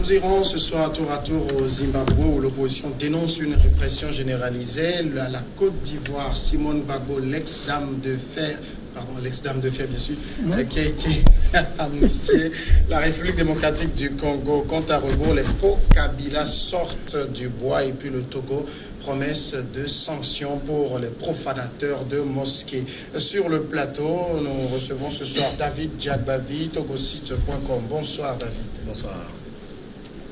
Nous irons ce soir tour à tour au Zimbabwe où l'opposition dénonce une répression généralisée. À la Côte d'Ivoire, Simone Gbagbo, l'ex-dame de fer, bien sûr, qui a été amnistiée. La République démocratique du Congo, compte à rebours, les pro-Kabila sortent du bois. Et puis le Togo, promesse de sanctions pour les profanateurs de mosquées. Sur le plateau, nous recevons ce soir David Djagbavi, togosite.com. Bonsoir David. Bonsoir.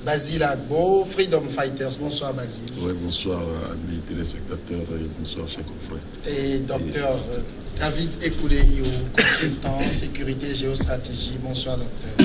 Basile Agbo, Freedom Fighters. Bonsoir Basile. Oui, bonsoir amis téléspectateurs et bonsoir chers confrères. Et docteur David Ekoudé-Iou, consultant sécurité et géostratégie. Bonsoir docteur.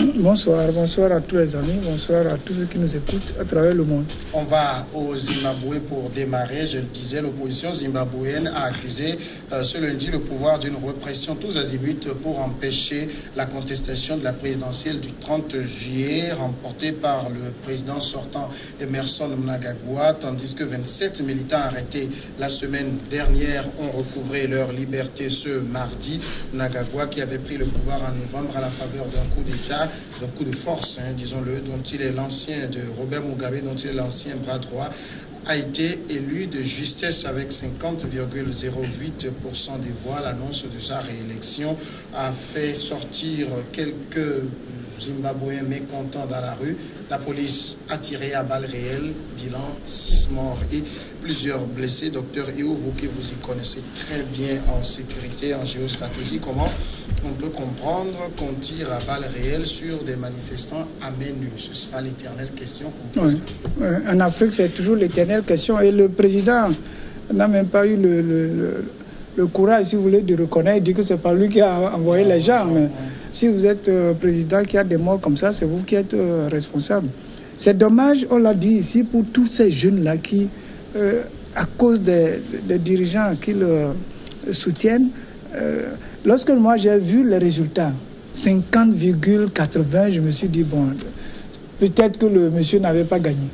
Bonsoir à tous les amis, bonsoir à tous ceux qui nous écoutent à travers le monde. On va au Zimbabwe pour démarrer. Je le disais, l'opposition zimbabwéenne a accusé ce lundi le pouvoir d'une répression tous azimuts pour empêcher la contestation de la présidentielle du 30 juillet remportée par le président sortant Emmerson Mnangagwa, tandis que 27 militants arrêtés la semaine dernière ont recouvré leur liberté ce mardi. Mnangagwa, qui avait pris le pouvoir en novembre à la faveur d'un coup d'État, d'un coup de force, disons-le, dont il est l'ancien de Robert Mugabe, dont il est l'ancien bras droit, a été élu de justesse avec 50,08% des voix. L'annonce de sa réélection a fait sortir quelques Zimbabwéens mécontents dans la rue. La police a tiré à balles réelles, bilan 6 morts et plusieurs blessés. Docteur Iou, vous qui vous y connaissez très bien en sécurité, en géostratégie, comment on peut comprendre qu'on tire à balles réelles sur des manifestants à main nue? Ce sera l'éternelle question qu'on pose. Oui. En Afrique, c'est toujours l'éternelle question. Et le président n'a même pas eu le courage, si vous voulez, de reconnaître, de dire que ce n'est pas lui qui a envoyé les gens. Mais si vous êtes président qui a des morts comme ça, c'est vous qui êtes responsable. C'est dommage, on l'a dit ici, pour tous ces jeunes-là qui, à cause des dirigeants qui le soutiennent, lorsque moi j'ai vu les résultats, 50,80, je me suis dit, bon, peut-être que le monsieur n'avait pas gagné.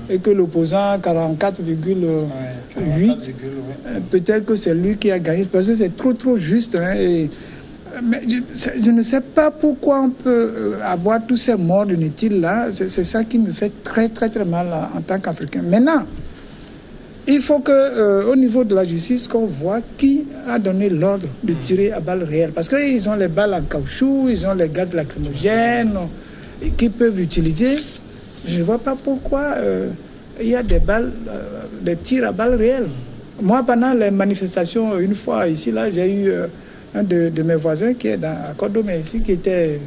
Et que l'opposant, 44,8, peut-être que c'est lui qui a gagné, parce que c'est trop juste. Mais je ne sais pas pourquoi on peut avoir tous ces morts inutiles là. C'est ça qui me fait très mal en tant qu'Africain. Maintenant, il faut qu'au niveau de la justice, qu'on voit qui a donné l'ordre de tirer à balles réelles. Parce qu'ils ont les balles en caoutchouc, ils ont les gaz lacrymogènes qu'ils peuvent utiliser. Je ne vois pas pourquoi il y a des tirs à balles réelles. Moi, pendant les manifestations, une fois ici, là, j'ai eu un de mes voisins qui est à Côte-d'Ivoire ici, qui était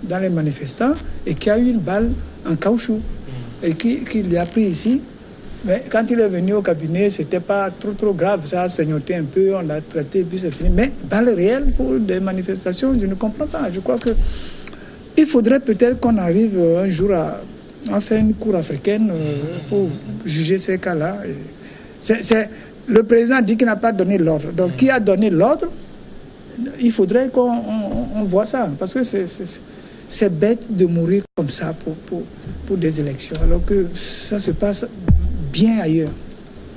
dans les manifestants et qui a eu une balle en caoutchouc et qui lui a pris ici. Mais quand il est venu au cabinet, c'était pas trop grave. Ça a saignoté un peu, on l'a traité, puis c'est fini. Mais balles réelles pour des manifestations, je ne comprends pas. Je crois que il faudrait peut-être qu'on arrive un jour à faire une cour africaine pour juger ces cas-là. Le président dit qu'il n'a pas donné l'ordre. Donc, qui a donné l'ordre? Il faudrait qu'on voit ça. Parce que c'est bête de mourir comme ça pour des élections, alors que ça se passe bien ailleurs.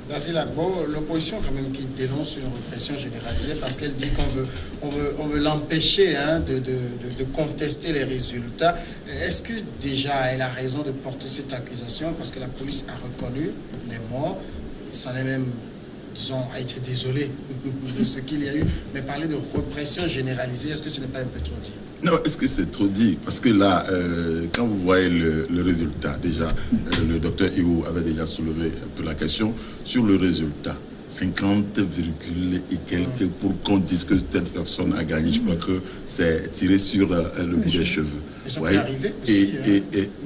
Basile Agbo, l'opposition quand même qui dénonce une répression généralisée parce qu'elle dit qu'on veut l'empêcher de contester les résultats. Est-ce que déjà elle a raison de porter cette accusation parce que la police a reconnu les morts, s'en est même, disons, a été désolé de ce qu'il y a eu, mais parler de répression généralisée, est-ce que ce n'est pas un peu trop dit? Non, est-ce que c'est trop dit? Parce que là, quand vous voyez le résultat, déjà, le docteur Iou avait déjà soulevé un peu la question sur le résultat. 50, et quelques pour qu'on dise que telle personne a gagné. Je crois que c'est tiré sur le bout des cheveux. Et ça peut arriver aussi.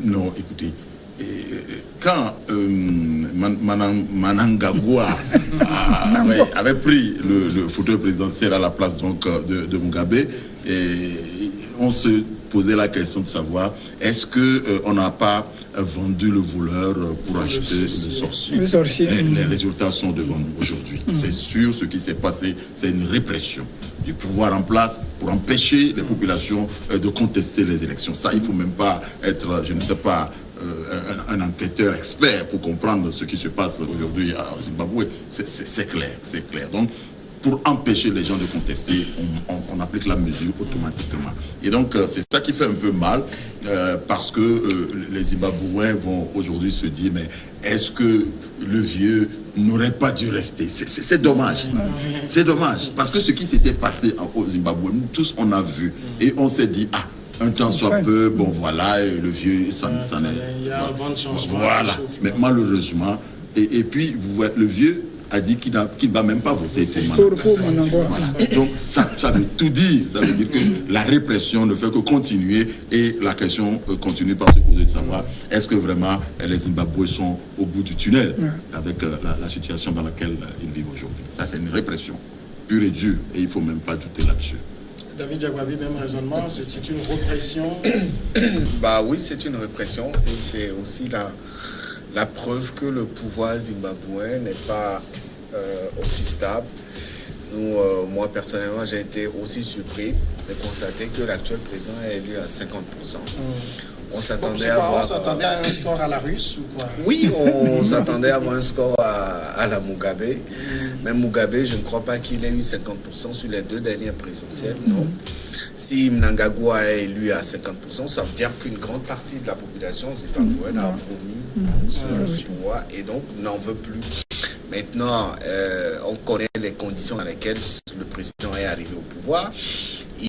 Non, écoutez, quand Mnangagwa avait pris le fauteuil présidentiel à la place donc de Mugabe, on se posait la question de savoir est-ce qu'on n'a pas vendu le voleur pour acheter le sorcier. Les résultats sont devant nous aujourd'hui. C'est sûr, ce qui s'est passé, c'est une répression du pouvoir en place pour empêcher les populations de contester les élections. Ça, il ne faut même pas être, je ne sais pas, un enquêteur expert pour comprendre ce qui se passe aujourd'hui au Zimbabwe. C'est clair, c'est clair. Donc, pour empêcher les gens de contester, on applique la mesure automatiquement. Et donc, c'est ça qui fait un peu mal, parce que les Zimbabwéens vont aujourd'hui se dire, mais est-ce que le vieux n'aurait pas dû rester? C'est dommage. C'est dommage, parce que ce qui s'était passé au Zimbabwe, nous tous, on a vu, et on s'est dit, un temps soit peu, bon voilà, le vieux, ça est... Il y a un vent de changement. Voilà, mais malheureusement, et puis, vous voyez, le vieux a dit qu'il ne va même pas voter pour Mnangagwa. Voilà. Donc, ça veut tout dire. Ça veut dire que la répression ne fait que continuer, et la question continue par se poser de savoir, est-ce que vraiment les Zimbabwéens sont au bout du tunnel avec la situation dans laquelle ils vivent aujourd'hui. Ça, c'est une répression pure et dure, et il ne faut même pas douter là-dessus. David Diakwavi, même raisonnement, c'est une répression. Oui, c'est une répression, et c'est aussi la preuve que le pouvoir zimbabwéen n'est pas aussi stable. Moi, personnellement, j'ai été aussi surpris de constater que l'actuel président est élu à 50%. On s'attendait à un score à la russe ou quoi? Oui, on s'attendait à avoir un score à la Mugabe. Mais Mugabe, je ne crois pas qu'il ait eu 50% sur les 2 dernières présidentielles, non. Si Mnangagwa est élu à 50%, ça veut dire qu'une grande partie de la population zimbabwéenne a vomi ce pouvoir et donc n'en veut plus. Maintenant, on connaît les conditions dans lesquelles le président est arrivé au pouvoir.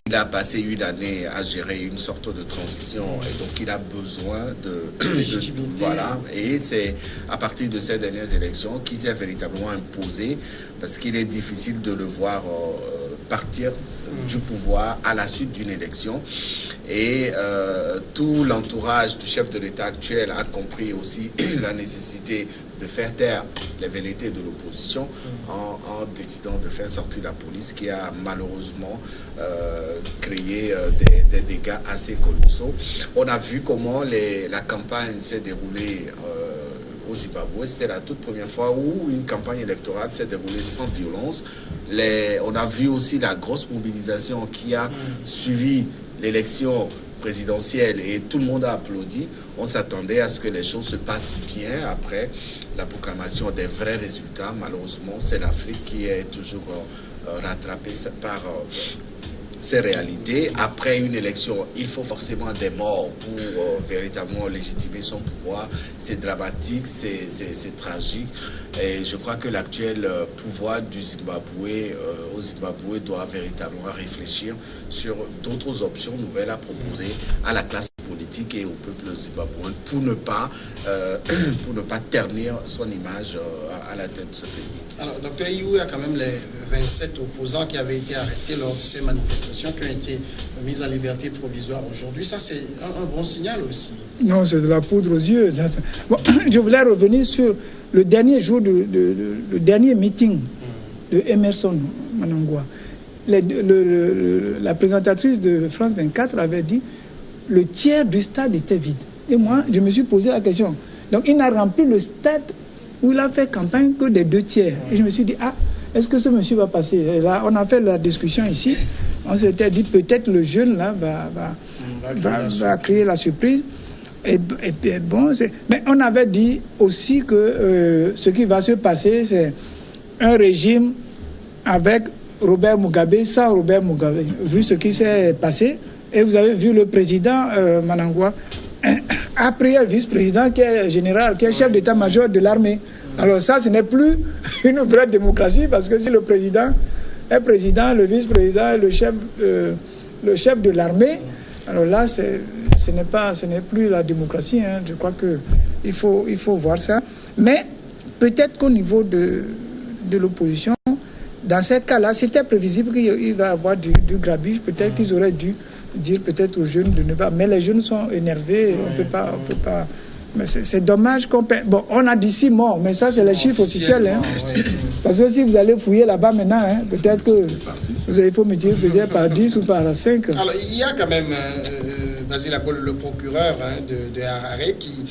Il a passé une année à gérer une sorte de transition et donc il a besoin de légitimité. Voilà, et c'est à partir de ces dernières élections qu'il s'est véritablement imposé, parce qu'il est difficile de le voir partir du pouvoir à la suite d'une élection. Et tout l'entourage du chef de l'État actuel a compris aussi la nécessité de faire taire les velléités de l'opposition en décidant de faire sortir la police, qui a malheureusement créé des dégâts assez colossaux. On a vu comment la campagne s'est déroulée au Zimbabwe. C'était la toute première fois où une campagne électorale s'est déroulée sans violence. On a vu aussi la grosse mobilisation qui a suivi l'élection présidentielle et tout le monde a applaudi. On s'attendait à ce que les choses se passent bien après la proclamation des vrais résultats. Malheureusement, c'est l'Afrique qui est toujours rattrapée par ces réalités. Après une élection, il faut forcément des morts pour véritablement légitimer son pouvoir. C'est dramatique, c'est tragique. Et je crois que l'actuel pouvoir du Zimbabwe, au Zimbabwe, doit véritablement réfléchir sur d'autres options nouvelles à proposer à la classe politique et au peuple zimbabwéen pour ne pas ternir son image à la tête de ce pays. Alors, Dr Iou, il y a quand même les 27 opposants qui avaient été arrêtés lors de ces manifestations qui ont été mises en liberté provisoire aujourd'hui. Ça, c'est un bon signal aussi. Non, c'est de la poudre aux yeux. Bon, je voulais revenir sur le dernier jour, le dernier meeting de Emerson Mnangagwa. La présentatrice de France 24 avait dit le tiers du stade était vide. Et moi, je me suis posé la question. Donc, il n'a rempli le stade où il a fait campagne que des 2 tiers. Et je me suis dit, est-ce que ce monsieur va passer? Et là, on a fait la discussion ici. On s'était dit, peut-être le jeune là va créer la surprise. Et bon, mais on avait dit aussi que ce qui va se passer, c'est un régime avec Robert Mugabe, sans Robert Mugabe, vu ce qui s'est passé. Et vous avez vu le président Mnangagwa a pris un vice-président qui est général, qui est chef d'état-major de l'armée. Alors ça, ce n'est plus une vraie démocratie, parce que si le président est président, le vice-président est le chef de l'armée, alors là, ce n'est plus la démocratie. Hein. Je crois qu'il faut voir ça. Mais peut-être qu'au niveau de l'opposition, dans ces cas-là, c'était prévisible qu'il va y avoir du grabuge. Peut-être qu'ils auraient dû dire peut-être aux jeunes de ne pas. Mais les jeunes sont énervés. On peut pas. Mais c'est dommage qu'on perd. Bon, on a dit 6 morts, mais ça, c'est les chiffres officiels. Hein. Oui. Parce que si vous allez fouiller là-bas maintenant, hein, peut-être que il faut me dire peut-être par 10 ou par 5. Alors, il y a quand même Basile Apol, le procureur de Harare, qui,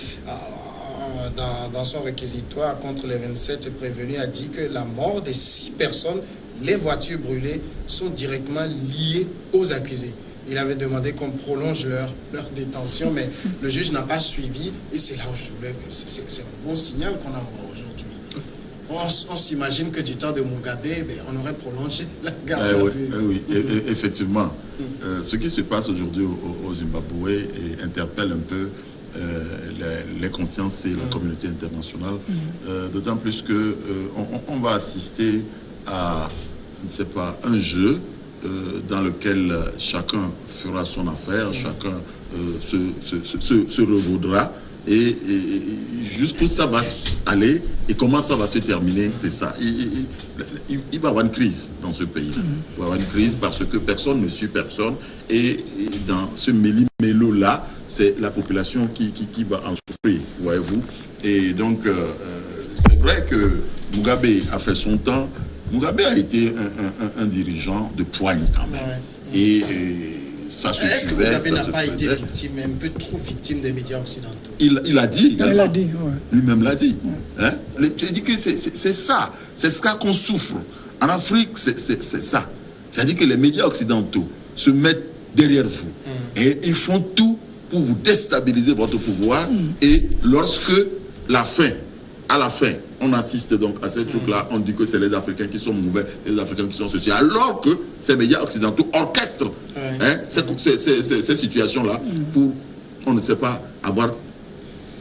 dans son réquisitoire contre les 27 prévenus, a dit que la mort des 6 personnes, les voitures brûlées, sont directement liées aux accusés. Il avait demandé qu'on prolonge leur détention, mais le juge n'a pas suivi. Et c'est là où je voulais... C'est un bon signal qu'on envoie aujourd'hui. on s'imagine que du temps de Mugabe, on aurait prolongé la garde à vue. Oui, effectivement. Ce qui se passe aujourd'hui au Zimbabwe interpelle un peu les consciences et la communauté internationale, d'autant plus que on va assister à, je ne sais pas, un jeu dans lequel chacun fera son affaire, chacun se revaudra, et jusqu'où ça va aller et comment ça va se terminer, c'est ça. Il va y avoir une crise dans ce pays. Il va y avoir une crise parce que personne ne suit personne, et dans ce méli-mélo-là, c'est la population qui va en souffrir, voyez-vous. Et donc, c'est vrai que Mugabe a fait son temps. Mugabe a été un dirigeant de poigne quand même. Ouais. Et ça se Est-ce que Mugabe n'a pas été victime, un peu trop victime des médias occidentaux? Il a dit également. Il a dit, ouais. Lui-même l'a dit. Ouais. Hein? J'ai dit que c'est ça. C'est ça qu'on souffre. En Afrique, c'est ça. C'est-à-dire que les médias occidentaux se mettent derrière vous. Et ils font tout pour vous déstabiliser votre pouvoir. Et lorsque à la fin, on assiste donc à ces trucs-là, on dit que c'est les Africains qui sont mauvais, c'est les Africains qui sont ceci, alors que ces médias occidentaux orchestrent ces situations-là pour, on ne sait pas, avoir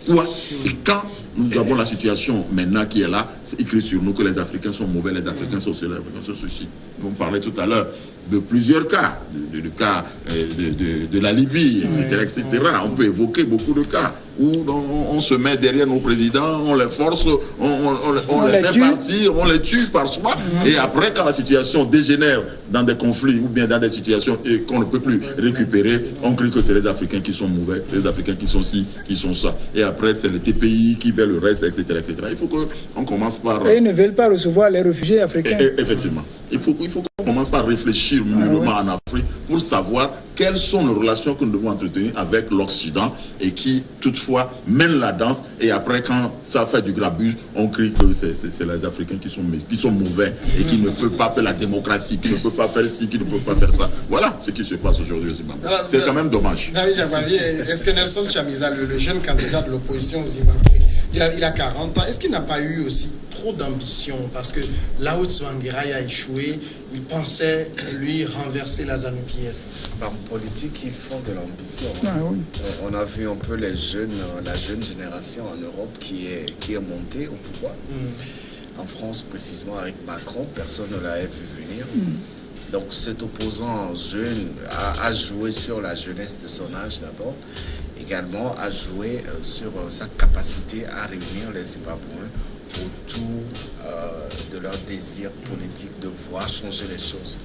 quoi. Et quand nous avons la situation maintenant qui est là, c'est écrit sur nous que les Africains sont mauvais, les Africains sont ceci, les Africains sont ceci. On parlait tout à l'heure de plusieurs cas, de cas de la Libye, etc. On peut évoquer beaucoup de cas où on se met derrière nos présidents, on les force, on les fait partir, on les tue par soi, et après, quand la situation dégénère dans des conflits ou bien dans des situations et qu'on ne peut plus récupérer, on crie que c'est les Africains qui sont mauvais, c'est les Africains qui sont ci, qui sont ça. Et après, c'est les TPI qui veulent le reste, etc. Il faut qu'on commence par... Et ils ne veulent pas recevoir les réfugiés africains. Effectivement. Il faut qu'on commence par réfléchir mûrement en Afrique pour savoir quelles sont les relations que nous devons entretenir avec l'Occident et qui, toutefois, mènent la danse. Et après, quand ça fait du grabuge, on crie que c'est les Africains qui sont mauvais et qui ne peuvent pas faire la démocratie, qui ne peuvent pas faire ci, qui ne peuvent pas faire ça. Voilà ce qui se passe aujourd'hui au Zimbabwe. C'est quand même dommage. David Javavi, est-ce que Nelson Chamisa, le jeune candidat de l'opposition au Zimbabwe, il a 40 ans, est-ce qu'il n'a pas eu aussi trop d'ambition? Parce que là où Tsvangirai a échoué, il pensait, lui, renverser la ZANU-PF. En politique, ils font de l'ambition. Oui. On a vu un peu la jeune génération en Europe qui est montée au pouvoir. En France, précisément avec Macron, personne ne l'avait vu venir. Donc cet opposant jeune a joué sur la jeunesse de son âge d'abord, également a joué sur sa capacité à réunir les Zimbabwéens autour de leur désir politique de voir changer les choses.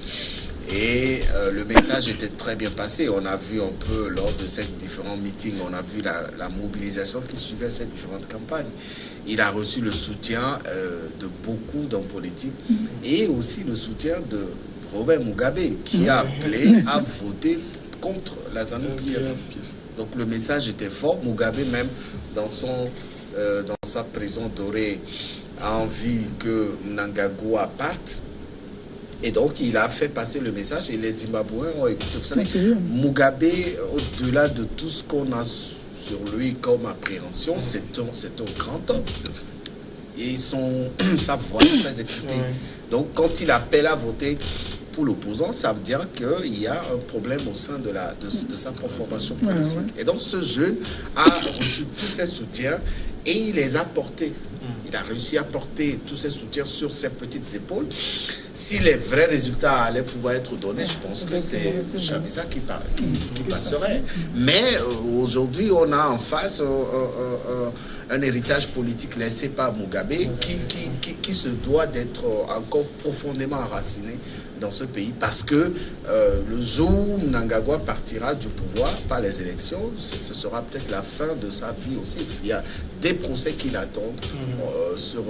Et le message était très bien passé. On a vu un peu lors de ces différents meetings, on a vu la mobilisation qui suivait ces différentes campagnes. Il a reçu le soutien de beaucoup d'hommes politiques et aussi le soutien de Robert Mugabe qui a appelé à voter contre la ZANU-PF. Donc le message était fort. Mugabe même dans sa prison dorée a envie que Mnangagwa parte. Et donc, il a fait passer le message et les Zimbabwéens ont écouté. Vous savez, Mugabe, au-delà de tout ce qu'on a sur lui comme appréhension, c'est un grand homme. Et sa voix est très écoutée. Donc, quand il appelle à voter pour l'opposant, ça veut dire qu'il y a un problème au sein de sa formation politique. Et donc, ce jeune a reçu tous ses soutiens et il les a portés. Il a réussi à porter tous ses soutiens sur ses petites épaules. Si les vrais résultats allaient pouvoir être donnés, je pense que c'est Chamisa qui passerait. Mais aujourd'hui, on a en face un héritage politique laissé par Mugabe qui se doit d'être encore profondément enraciné dans ce pays, parce que le jour où Mnangagwa partira du pouvoir par les élections, ce sera peut-être la fin de sa vie aussi, parce qu'il y a des procès qui l'attendent sur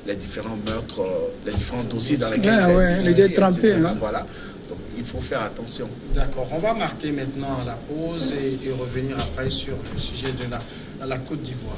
les différents meurtres, les différents dossiers dans lesquels il est trempé. Voilà. Donc il faut faire attention. D'accord. On va marquer maintenant la pause et revenir après sur le sujet de la Côte d'Ivoire.